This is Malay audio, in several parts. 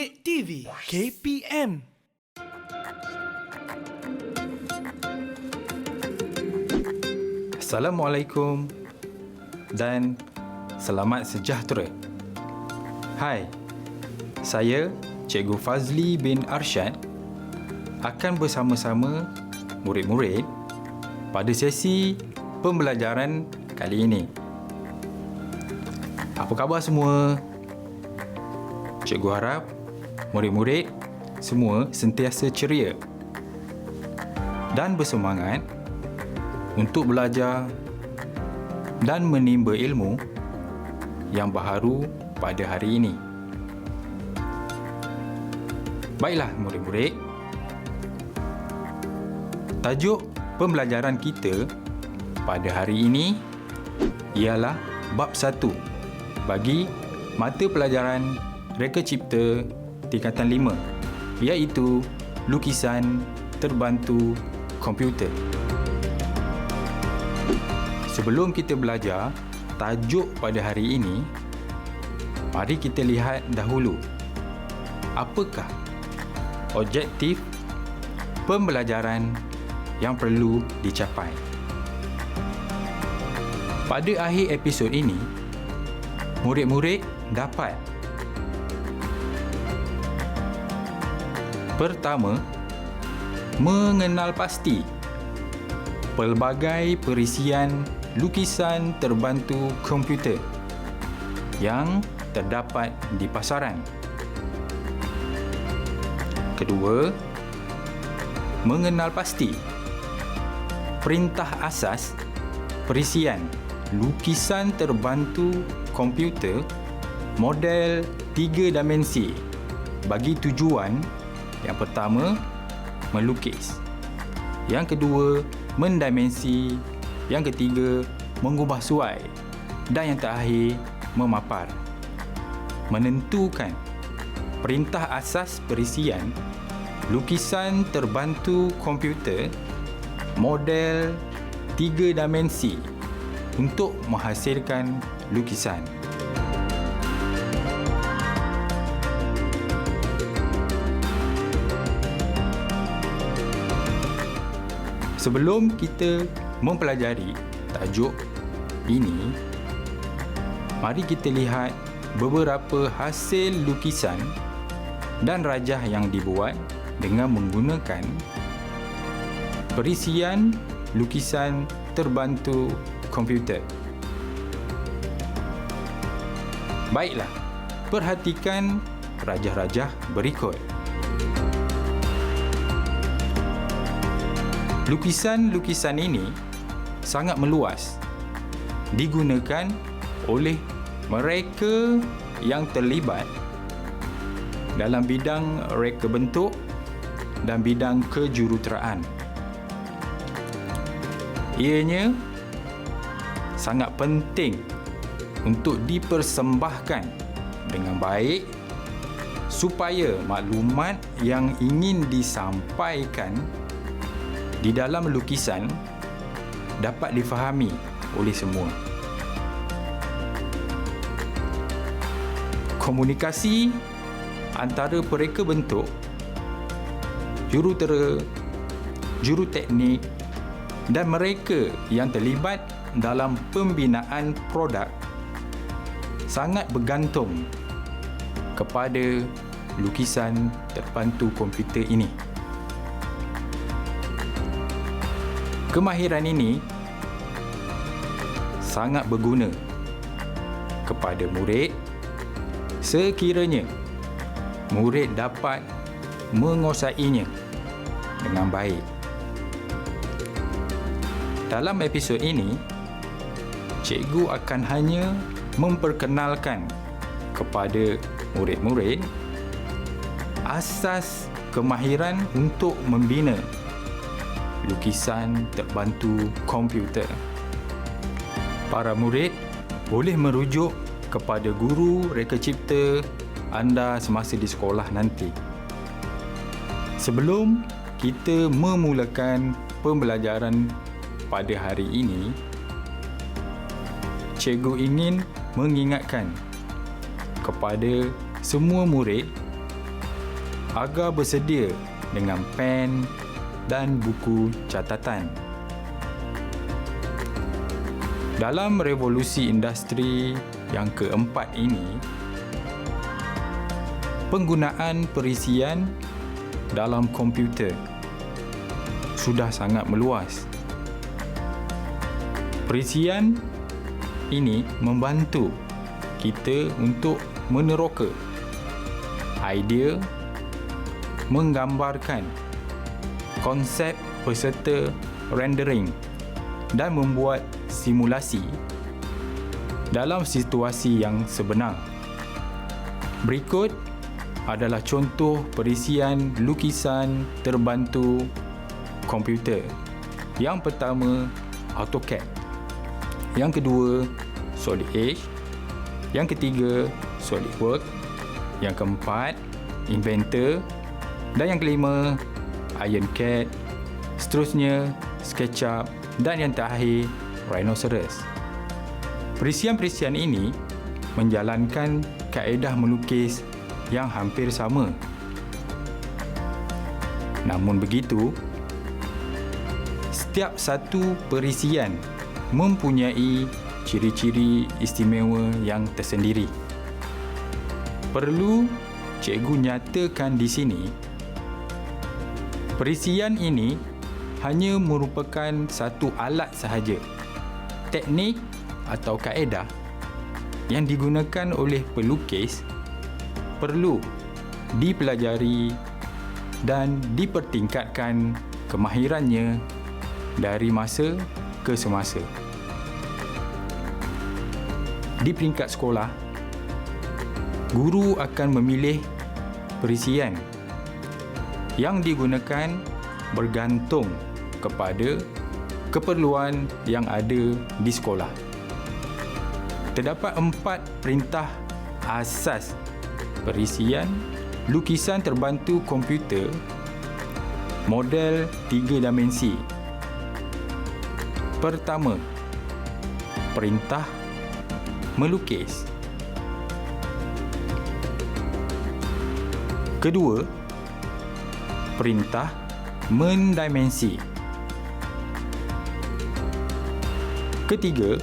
Murid TV KPM. Assalamualaikum dan selamat sejahtera. Hai, saya Cikgu Fazli bin Arsyad akan bersama-sama murid-murid pada sesi pembelajaran kali ini. Apa khabar semua? Cikgu harap murid-murid semua sentiasa ceria dan bersemangat untuk belajar dan menimba ilmu yang baharu pada hari ini. Baiklah murid-murid, tajuk pembelajaran kita pada hari ini ialah bab 1 bagi mata pelajaran Reka Cipta tingkatan 5, iaitu lukisan terbantu komputer. Sebelum kita belajar tajuk pada hari ini, mari kita lihat dahulu apakah objektif pembelajaran yang perlu dicapai. Pada akhir episod ini, murid-murid dapat: pertama, mengenal pasti pelbagai perisian lukisan terbantu komputer yang terdapat di pasaran. Kedua, mengenal pasti perintah asas perisian lukisan terbantu komputer model 3 dimensi bagi tujuan yang pertama, melukis; yang kedua, mendimensi; yang ketiga, mengubah suai; dan yang terakhir, memapar. Menentukan perintah asas perisian lukisan terbantu komputer model 3 dimensi untuk menghasilkan lukisan. Sebelum kita mempelajari tajuk ini, mari kita lihat beberapa hasil lukisan dan rajah yang dibuat dengan menggunakan perisian lukisan terbantu komputer. Baiklah, perhatikan rajah-rajah berikut. Lukisan-lukisan ini sangat meluas, digunakan oleh mereka yang terlibat dalam bidang reka bentuk dan bidang kejuruteraan. Ianya sangat penting untuk dipersembahkan dengan baik supaya maklumat yang ingin disampaikan di dalam lukisan dapat difahami oleh semua. Komunikasi antara pereka bentuk, jurutera, juruteknik dan mereka yang terlibat dalam pembinaan produk sangat bergantung kepada lukisan terbantu komputer ini. Kemahiran ini sangat berguna kepada murid sekiranya murid dapat menguasainya dengan baik. Dalam episod ini, cikgu akan hanya memperkenalkan kepada murid-murid asas kemahiran untuk membina lukisan terbantu komputer. Para murid boleh merujuk kepada guru reka cipta anda semasa di sekolah nanti. Sebelum kita memulakan pembelajaran pada hari ini, cikgu ingin mengingatkan kepada semua murid agar bersedia dengan pen dan buku catatan. Dalam revolusi industri yang keempat ini, penggunaan perisian dalam komputer sudah sangat meluas. Perisian ini membantu kita untuk meneroka idea, menggambarkan konsep beserta rendering dan membuat simulasi dalam situasi yang sebenar. Berikut adalah contoh perisian lukisan terbantu komputer. Yang pertama, AutoCAD. Yang kedua, Solid Edge. Yang ketiga, SolidWorks. Yang keempat, Inventor. Dan yang kelima, IronCAD. Seterusnya, SketchUp. Dan yang terakhir, Rhinoceros. Perisian-perisian ini menjalankan kaedah melukis yang hampir sama. Namun begitu, setiap satu perisian mempunyai ciri-ciri istimewa yang tersendiri. Perlu cikgu nyatakan di sini, perisian ini hanya merupakan satu alat sahaja. Teknik atau kaedah yang digunakan oleh pelukis perlu dipelajari dan dipertingkatkan kemahirannya dari masa ke semasa. Di peringkat sekolah, guru akan memilih perisian yang digunakan bergantung kepada keperluan yang ada di sekolah. Terdapat 4 perintah asas perisian lukisan terbantu komputer model 3 dimensi. Pertama, perintah melukis. Kedua, perintah mendimensi. Ketiga,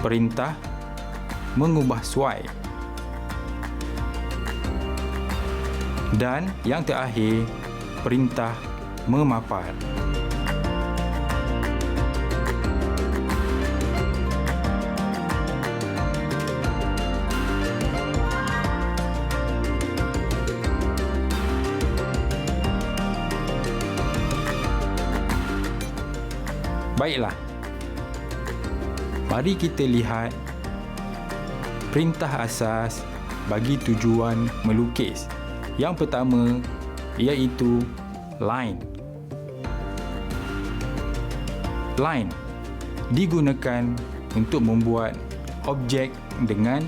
perintah mengubah suai. Dan yang terakhir, perintah memapar. Baiklah, mari kita lihat perintah asas bagi tujuan melukis. Yang pertama iaitu line. Line digunakan untuk membuat objek dengan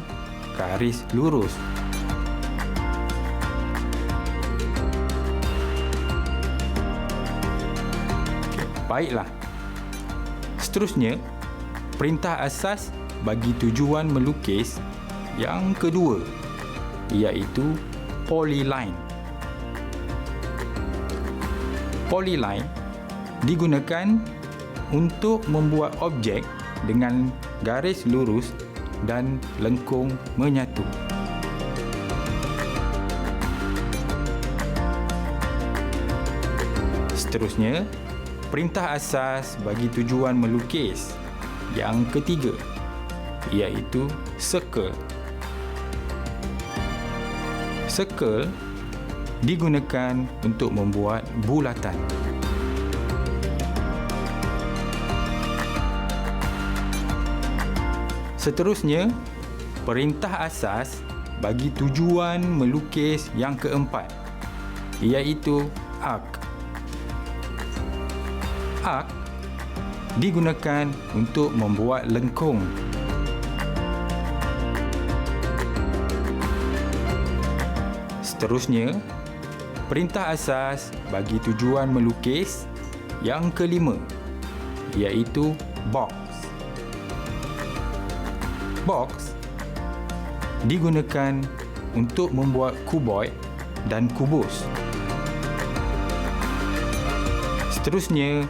garis lurus. Baiklah. Seterusnya, perintah asas bagi tujuan melukis yang kedua iaitu polyline. Polyline digunakan untuk membuat objek dengan garis lurus dan lengkung menyatu. Seterusnya, perintah asas bagi tujuan melukis yang ketiga iaitu circle. Circle digunakan untuk membuat bulatan. Seterusnya, perintah asas bagi tujuan melukis yang keempat iaitu arc. Arc digunakan untuk membuat lengkung. Seterusnya, perintah asas bagi tujuan melukis yang kelima iaitu box. Box digunakan untuk membuat kuboid dan kubus. Seterusnya,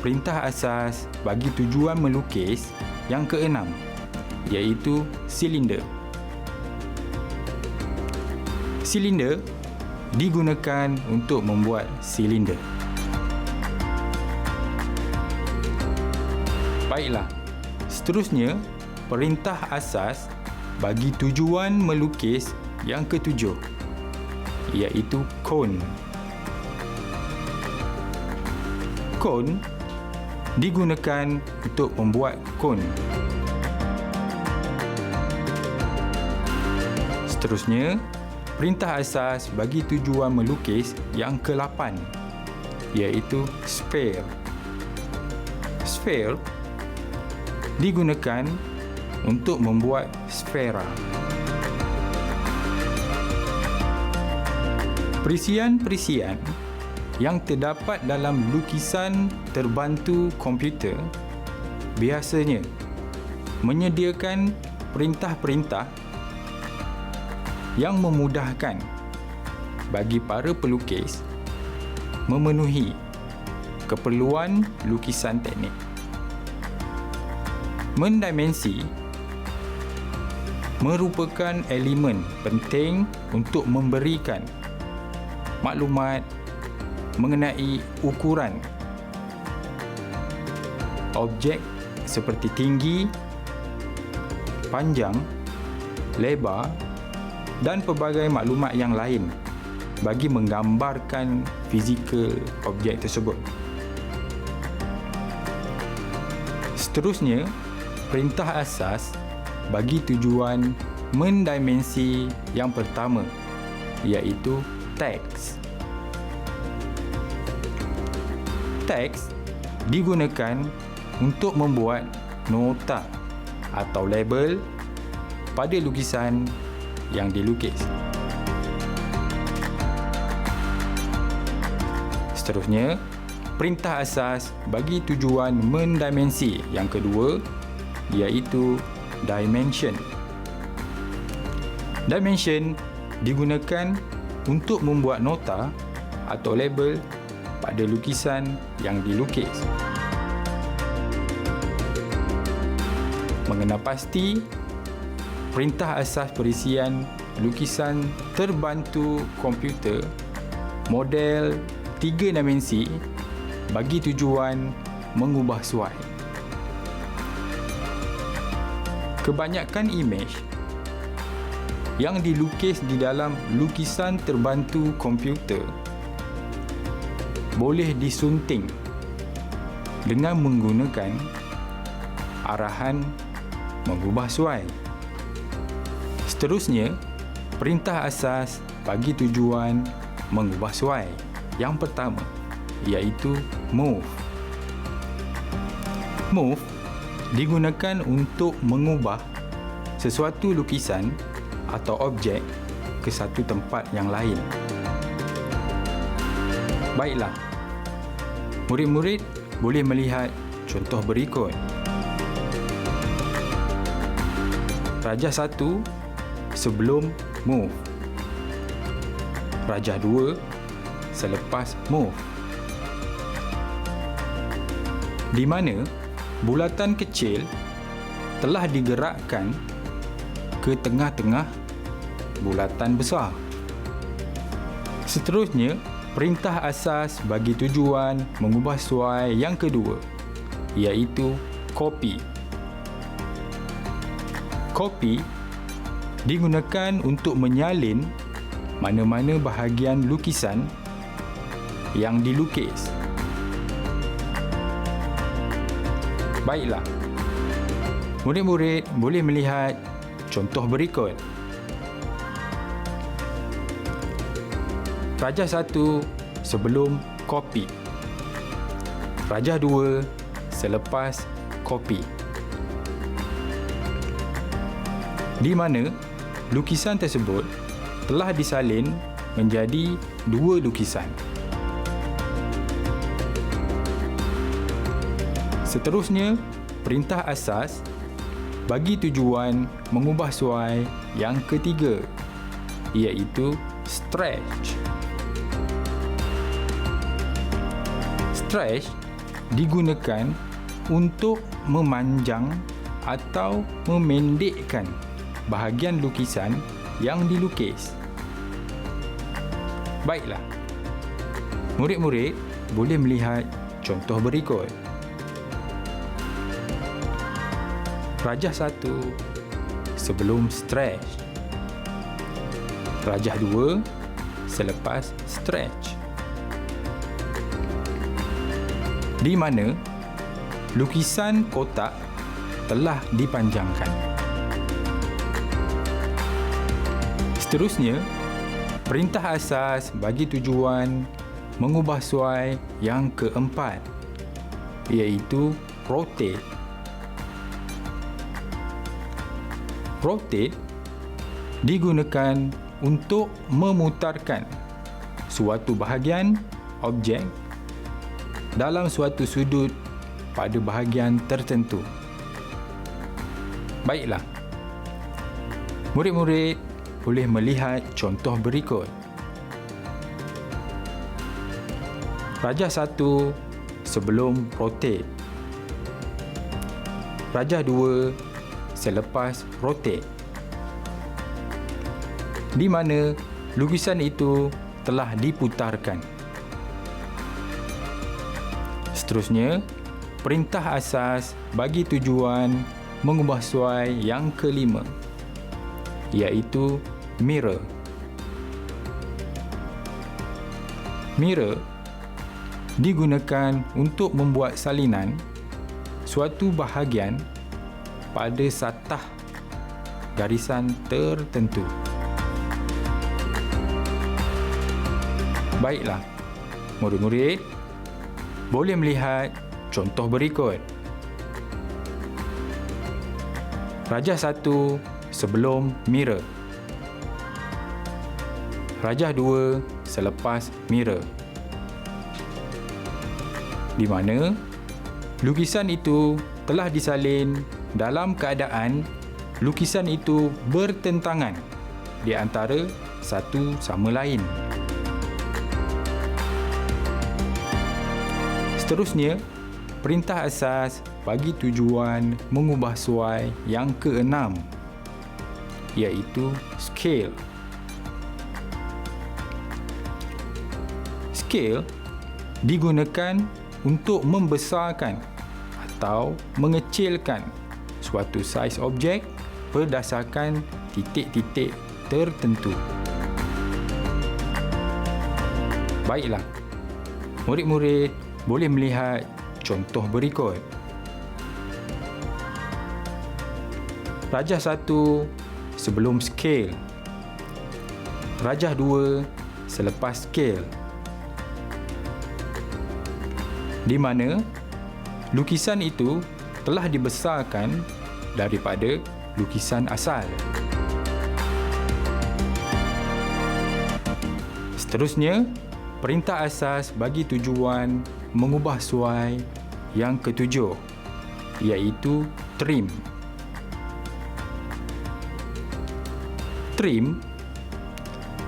perintah asas bagi tujuan melukis yang keenam, iaitu silinder. Silinder digunakan untuk membuat silinder. Baiklah, seterusnya perintah asas bagi tujuan melukis yang ketujuh, iaitu kon. Kon digunakan untuk membuat kon. Seterusnya, perintah asas bagi tujuan melukis yang ke-8, iaitu sphere. Sphere digunakan untuk membuat sfera. Perisian-perisian yang terdapat dalam lukisan terbantu komputer biasanya menyediakan perintah-perintah yang memudahkan bagi para pelukis memenuhi keperluan lukisan teknik. Mendimensi merupakan elemen penting untuk memberikan maklumat mengenai ukuran objek seperti tinggi, panjang, lebar dan pelbagai maklumat yang lain bagi menggambarkan fizikal objek tersebut. Seterusnya, perintah asas bagi tujuan mendimensi yang pertama, iaitu teks. Teks digunakan untuk membuat nota atau label pada lukisan yang dilukis. Seterusnya, perintah asas bagi tujuan mendimensi yang kedua, iaitu dimension. Dimension digunakan untuk membuat nota atau label pada lukisan yang dilukis. Mengenal pasti, perintah asas perisian lukisan terbantu komputer model 3 dimensi bagi tujuan mengubah suai. Kebanyakan imej yang dilukis di dalam lukisan terbantu komputer boleh disunting dengan menggunakan arahan mengubah suai. Seterusnya, perintah asas bagi tujuan mengubah suai yang pertama, iaitu move. Move digunakan untuk mengubah sesuatu lukisan atau objek ke satu tempat yang lain. Baiklah, murid-murid boleh melihat contoh berikut. Rajah 1 sebelum move. Rajah 2 selepas move. Di mana bulatan kecil telah digerakkan ke tengah-tengah bulatan besar. Seterusnya, perintah asas bagi tujuan mengubah suai yang kedua, iaitu copy. Copy digunakan untuk menyalin mana-mana bahagian lukisan yang dilukis. Baiklah, murid-murid boleh melihat contoh berikut. Rajah 1 sebelum copy. Rajah 2 selepas copy. Di mana lukisan tersebut telah disalin menjadi dua lukisan. Seterusnya, perintah asas bagi tujuan mengubah suai yang ketiga, iaitu stretch. Stretch digunakan untuk memanjang atau memendekkan bahagian lukisan yang dilukis. Baiklah, murid-murid boleh melihat contoh berikut. Rajah 1 sebelum stretch. Rajah 2 selepas stretch. Di mana lukisan kotak telah dipanjangkan. Seterusnya, perintah asas bagi tujuan mengubah suai yang keempat, iaitu rotate. Rotate digunakan untuk memutarkan suatu bahagian objek dalam suatu sudut pada bahagian tertentu. Baiklah, murid-murid boleh melihat contoh berikut. Rajah 1 sebelum rotate. Rajah 2 selepas rotate. Di mana lukisan itu telah diputarkan. Seterusnya, perintah asas bagi tujuan mengubah suai yang kelima, iaitu mirror. Mirror digunakan untuk membuat salinan suatu bahagian pada satah garisan tertentu. Baiklah, murid-murid boleh melihat contoh berikut. Rajah 1 sebelum mirror. Rajah 2 selepas mirror. Di mana lukisan itu telah disalin dalam keadaan lukisan itu bertentangan di antara satu sama lain. Seterusnya, perintah asas bagi tujuan mengubah suai yang keenam, iaitu scale. Scale digunakan untuk membesarkan atau mengecilkan suatu saiz objek berdasarkan titik-titik tertentu. Baiklah, murid-murid boleh melihat contoh berikut. Rajah 1 sebelum scale. Rajah 2 selepas scale. Di mana lukisan itu telah dibesarkan daripada lukisan asal. Seterusnya, perintah asas bagi tujuan mengubah suai yang ketujuh, iaitu trim. Trim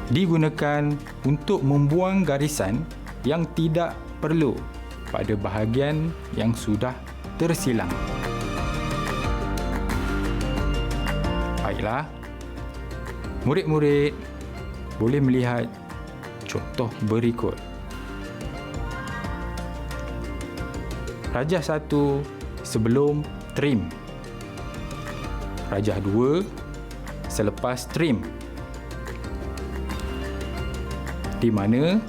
digunakan untuk membuang garisan yang tidak perlu pada bahagian yang sudah tersilang. Baiklah, murid-murid boleh melihat contoh berikut. Rajah 1 sebelum trim. Rajah 2 selepas trim. Di mana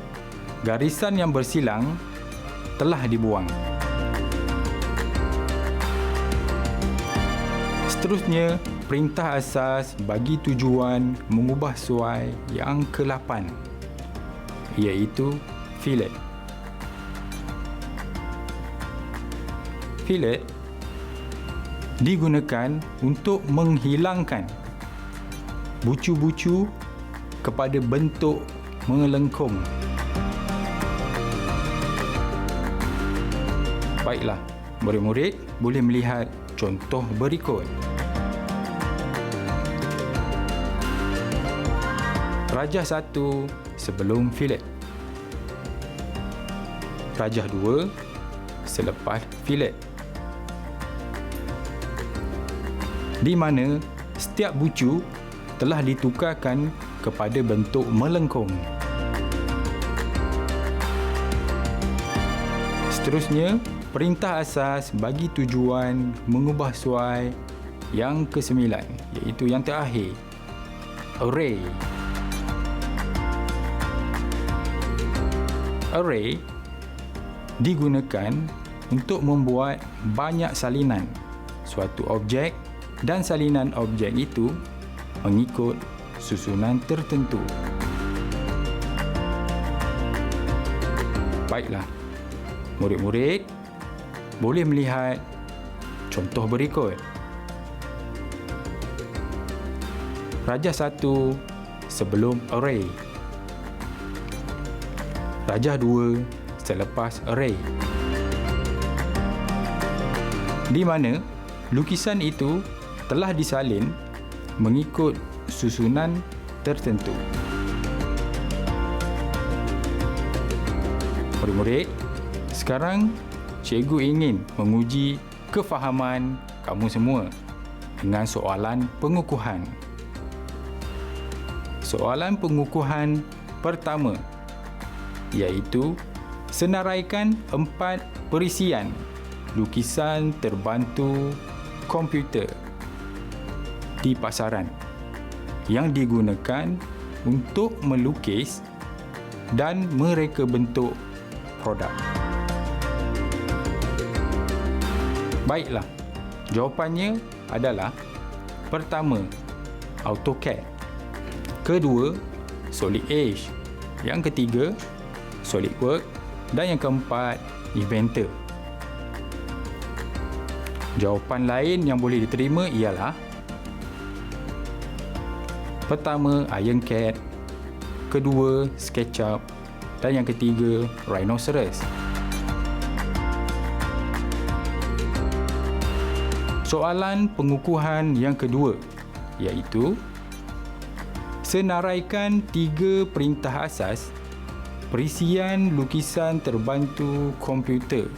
garisan yang bersilang telah dibuang. Seterusnya, perintah asas bagi tujuan mengubah suai yang ke-8, iaitu fillet. Fillet digunakan untuk menghilangkan bucu-bucu kepada bentuk melengkung. Baiklah, murid-murid boleh melihat contoh berikut. Rajah 1 sebelum fillet. Rajah 2 selepas fillet. Di mana setiap bucu telah ditukarkan kepada bentuk melengkung. Seterusnya, perintah asas bagi tujuan mengubah suai yang ke-9, iaitu yang terakhir, array. Array digunakan untuk membuat banyak salinan suatu objek dan salinan objek itu mengikut susunan tertentu. Baiklah, murid-murid boleh melihat contoh berikut. Rajah 1 sebelum array. Rajah 2 selepas array. Di mana lukisan itu telah disalin mengikut susunan tertentu. Murid-murid, sekarang cikgu ingin menguji kefahaman kamu semua dengan soalan pengukuhan. Soalan pengukuhan pertama iaitu senaraikan 4 perisian lukisan terbantu komputer di pasaran yang digunakan untuk melukis dan mereka bentuk produk. Baiklah, jawapannya adalah pertama, AutoCAD. Kedua, Solid Edge. Yang ketiga, SolidWorks. Dan yang keempat, Inventor. Jawapan lain yang boleh diterima ialah pertama, IronCAD. Kedua, SketchUp. Dan yang ketiga, Rhinoceros. Soalan pengukuhan yang kedua iaitu senaraikan 3 perintah asas perisian lukisan terbantu komputer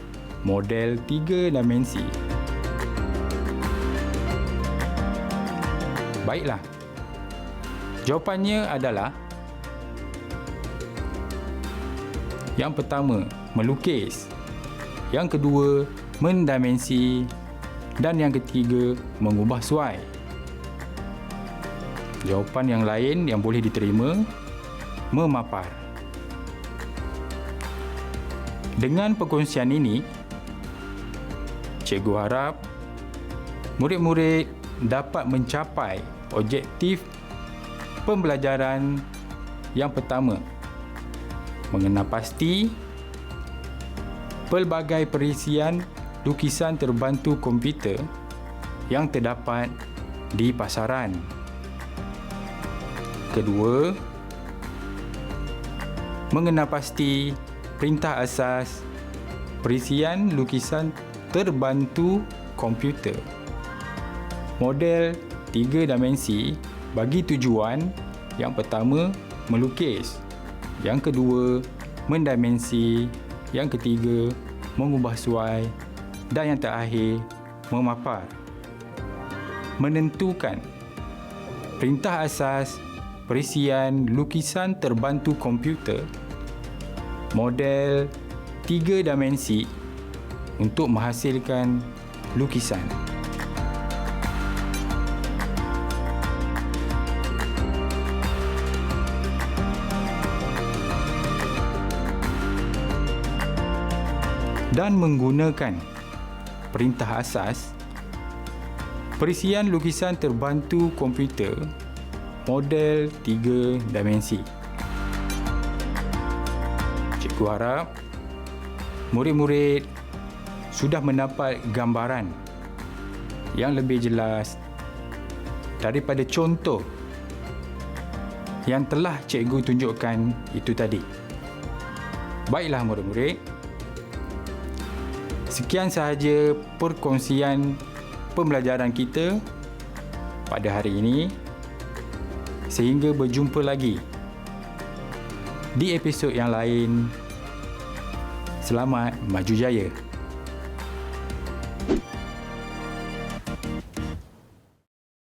model 3 dimensi. Baiklah, jawapannya adalah yang pertama, melukis. Yang kedua, mendimensi. Dan yang ketiga, mengubah suai. Jawapan yang lain yang boleh diterima, memapar. Dengan perkongsian ini, cikgu harap murid-murid dapat mencapai objektif pembelajaran yang pertama, mengenal pasti pelbagai perisian lukisan terbantu komputer yang terdapat di pasaran. Kedua, mengenal pasti perintah asas perisian lukisan terbantu komputer model 3 dimensi bagi tujuan yang pertama, melukis. Yang kedua, mendimensi. Yang ketiga, mengubah suai. Dan yang terakhir, memapar. Menentukan perintah asas perisian lukisan terbantu komputer model 3 dimensi untuk menghasilkan lukisan. Dan menggunakan perintah asas perisian lukisan terbantu komputer model 3 dimensi. Cikgu harap murid-murid sudah mendapat gambaran yang lebih jelas daripada contoh yang telah cikgu tunjukkan itu tadi. Baiklah murid-murid, sekian sahaja perkongsian pembelajaran kita pada hari ini. Sehingga berjumpa lagi di episod yang lain. Selamat maju jaya.